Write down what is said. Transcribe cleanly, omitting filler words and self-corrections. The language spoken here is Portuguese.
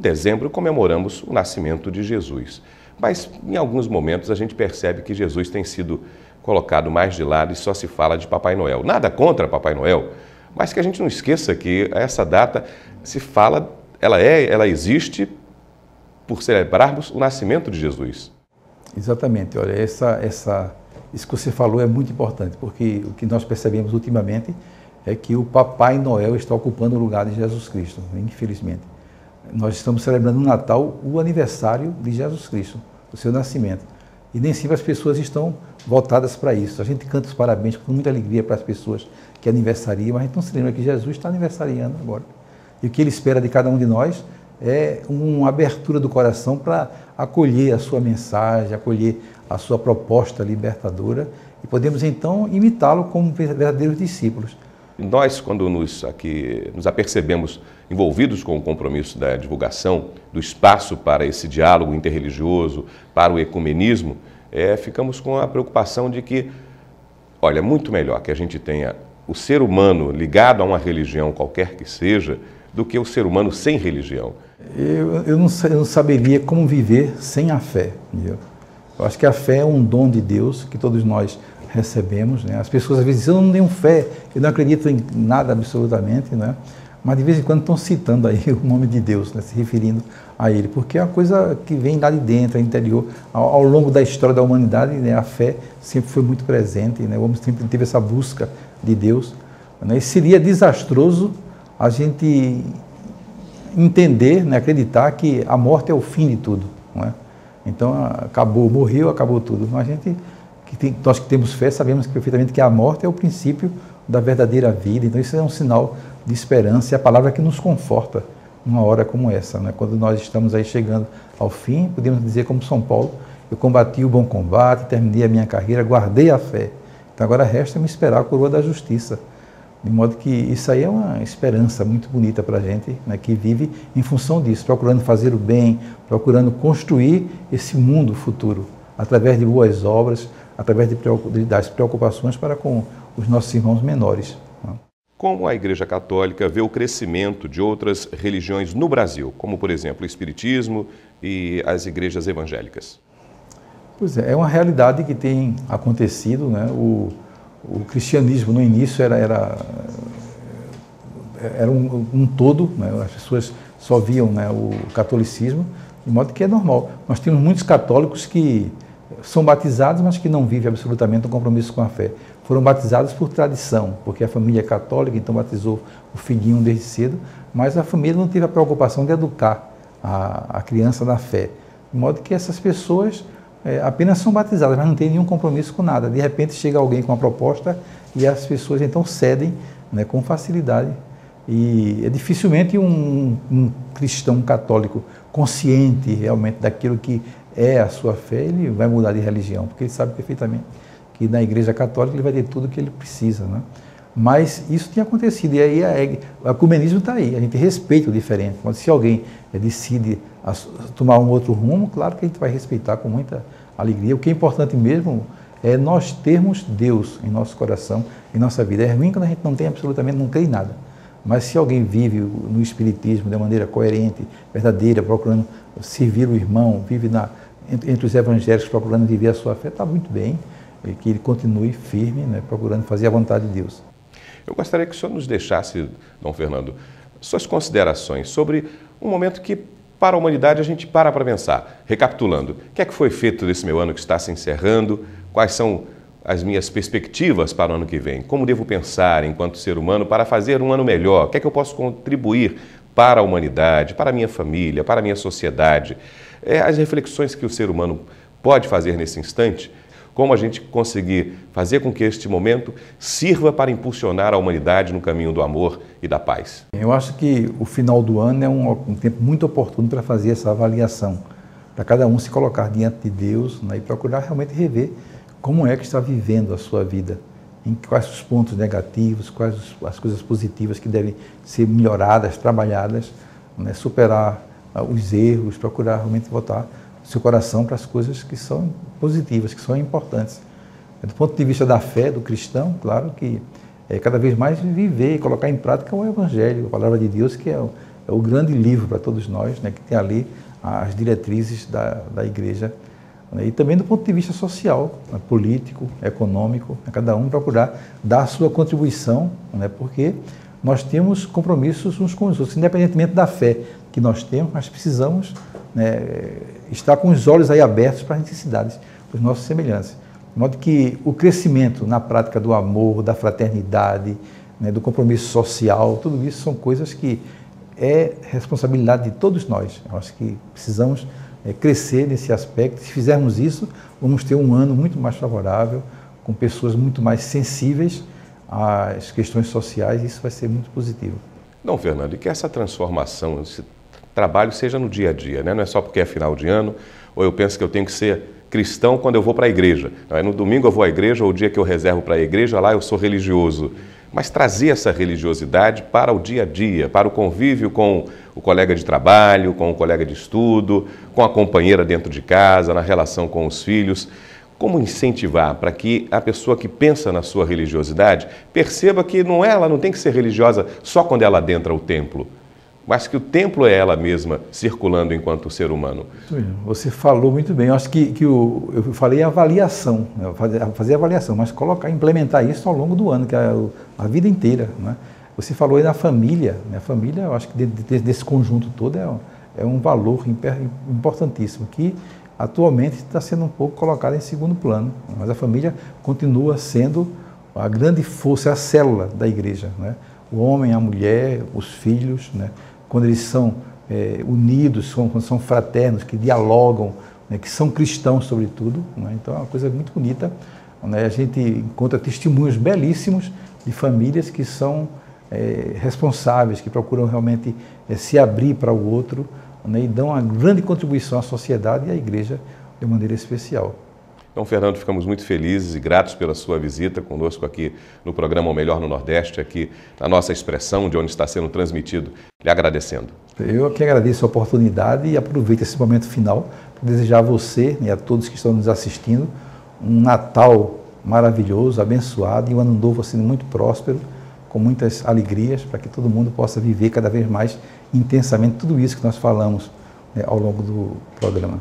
dezembro comemoramos o nascimento de Jesus. Mas em alguns momentos a gente percebe que Jesus tem sido colocado mais de lado e só se fala de Papai Noel. Nada contra Papai Noel, mas que a gente não esqueça que essa data se fala, ela existe por celebrarmos o nascimento de Jesus. Exatamente, olha, isso que você falou é muito importante, porque o que nós percebemos ultimamente é que o Papai Noel está ocupando o lugar de Jesus Cristo, infelizmente. Nós estamos celebrando no Natal o aniversário de Jesus Cristo, o seu nascimento. E nem sempre as pessoas estão voltadas para isso. A gente canta os parabéns com muita alegria para as pessoas que aniversariam, mas a gente não se lembra que Jesus está aniversariando agora. E o que Ele espera de cada um de nós é uma abertura do coração para acolher a sua mensagem, acolher a sua proposta libertadora e podemos então imitá-lo como verdadeiros discípulos. Nós, quando nos apercebemos envolvidos com o compromisso da divulgação do espaço para esse diálogo interreligioso, para o ecumenismo, ficamos com a preocupação de que, olha, é muito melhor que a gente tenha o ser humano ligado a uma religião qualquer que seja, do que o ser humano sem religião. Eu não saberia como viver sem a fé. Entendeu? Eu acho que a fé é um dom de Deus que todos nós recebemos, né? As pessoas às vezes dizem, eu não tenho fé, eu não acredito em nada absolutamente, né? Mas de vez em quando estão citando aí o nome de Deus, né? Se referindo a Ele, porque é uma coisa que vem lá de dentro, interior. Ao longo da história da humanidade, né? A fé sempre foi muito presente, né? O homem sempre teve essa busca de Deus, né? E seria desastroso a gente entender, né? Acreditar que a morte é o fim de tudo, não é? Então, acabou, morreu, acabou tudo. Mas nós que temos fé sabemos perfeitamente que a morte é o princípio da verdadeira vida. Então isso é um sinal de esperança e a palavra que nos conforta numa hora como essa, né? Quando nós estamos aí chegando ao fim, podemos dizer como São Paulo, eu combati o bom combate, terminei a minha carreira, guardei a fé. Então agora resta-me esperar a coroa da justiça. De modo que isso aí é uma esperança muito bonita para a gente, né, que vive em função disso, procurando fazer o bem, procurando construir esse mundo futuro, através de boas obras, através das preocupações para com os nossos irmãos menores. Como a Igreja Católica vê o crescimento de outras religiões no Brasil, como, por exemplo, o Espiritismo e as igrejas evangélicas? Pois é uma realidade que tem acontecido, né? O cristianismo no início era um todo, né? As pessoas só viam, né, o catolicismo, de modo que é normal. Nós temos muitos católicos que são batizados, mas que não vivem absolutamente um compromisso com a fé. Foram batizados por tradição, porque a família é católica, então batizou o filhinho desde cedo, mas a família não teve a preocupação de educar a criança na fé. De modo que essas pessoas apenas são batizadas, mas não têm nenhum compromisso com nada. De repente chega alguém com uma proposta e as pessoas então cedem, né, com facilidade. E dificilmente um cristão católico consciente realmente daquilo que é a sua fé, ele vai mudar de religião, porque ele sabe perfeitamente que na Igreja Católica ele vai ter tudo o que ele precisa, né? Mas isso tinha acontecido, e aí o ecumenismo está aí, a gente respeita o diferente. Mas se alguém decide tomar um outro rumo, claro que a gente vai respeitar com muita alegria. O que é importante mesmo é nós termos Deus em nosso coração, em nossa vida. É ruim quando a gente não tem absolutamente, não crê em nada. Mas se alguém vive no Espiritismo de maneira coerente, verdadeira, procurando servir o irmão, vive entre os evangélicos procurando viver a sua fé, está muito bem, e que ele continue firme, né, procurando fazer a vontade de Deus. Eu gostaria que o senhor nos deixasse, Dom Fernando, suas considerações sobre um momento que, para a humanidade, a gente para pensar. Recapitulando, o que é que foi feito desse meu ano que está se encerrando? Quais são as minhas perspectivas para o ano que vem? Como devo pensar enquanto ser humano para fazer um ano melhor? O que é que eu posso contribuir para a humanidade, para a minha família, para a minha sociedade? As reflexões que o ser humano pode fazer nesse instante, como a gente conseguir fazer com que este momento sirva para impulsionar a humanidade no caminho do amor e da paz. Eu acho que o final do ano é um tempo muito oportuno para fazer essa avaliação, para cada um se colocar diante de Deus, né, e procurar realmente rever como é que está vivendo a sua vida, em quais os pontos negativos, quais as coisas positivas que devem ser melhoradas, trabalhadas, né, superar os erros, procurar realmente voltar seu coração para as coisas que são positivas, que são importantes. Do ponto de vista da fé do cristão, claro que cada vez mais viver e colocar em prática o Evangelho, a palavra de Deus, que é o grande livro para todos nós, né, que tem ali as diretrizes da igreja, né, e também do ponto de vista social, né, político, econômico, né, cada um procurar dar a sua contribuição, né, porque nós temos compromissos uns com os outros, independentemente da fé que nós temos, mas precisamos, né, estar com os olhos aí abertos para as necessidades dos nossos semelhantes. De modo que o crescimento na prática do amor, da fraternidade, né, do compromisso social, tudo isso são coisas que é responsabilidade de todos nós. Eu acho que precisamos crescer nesse aspecto. Se fizermos isso, vamos ter um ano muito mais favorável, com pessoas muito mais sensíveis às questões sociais, e isso vai ser muito positivo. Não, Fernando, e que essa transformação, esse trabalho seja no dia a dia, né? Não é só porque é final de ano, ou eu penso que eu tenho que ser cristão quando eu vou para a igreja. Não é no domingo eu vou à igreja, ou o dia que eu reservo para a igreja, lá eu sou religioso. Mas trazer essa religiosidade para o dia a dia, para o convívio com o colega de trabalho, com o colega de estudo, com a companheira dentro de casa, na relação com os filhos. Como incentivar para que a pessoa que pensa na sua religiosidade perceba que ela não tem que ser religiosa só quando ela adentra o templo, mas que o templo é ela mesma circulando enquanto ser humano? Você falou muito bem. Eu acho que eu falei avaliação, fazer avaliação, mas implementar isso ao longo do ano, que é a vida inteira, né? Você falou aí da família, né? A família, eu acho que desse conjunto todo é um valor importantíssimo, que atualmente está sendo um pouco colocado em segundo plano, mas a família continua sendo a grande força, a célula da igreja, né? O homem, a mulher, os filhos, né? Quando eles são unidos, quando são fraternos, que dialogam, né? Que são cristãos sobretudo, né? Então é uma coisa muito bonita, né? A gente encontra testemunhos belíssimos de famílias que são responsáveis, que procuram realmente se abrir para o outro, né? E dão uma grande contribuição à sociedade e à igreja de maneira especial. Então, Fernando, ficamos muito felizes e gratos pela sua visita conosco aqui no programa O Melhor no Nordeste, aqui na nossa expressão, de onde está sendo transmitido, lhe agradecendo. Eu que agradeço a oportunidade e aproveito esse momento final para desejar a você e a todos que estão nos assistindo um Natal maravilhoso, abençoado, e um ano novo sendo muito próspero, com muitas alegrias, para que todo mundo possa viver cada vez mais intensamente tudo isso que nós falamos ao longo do programa.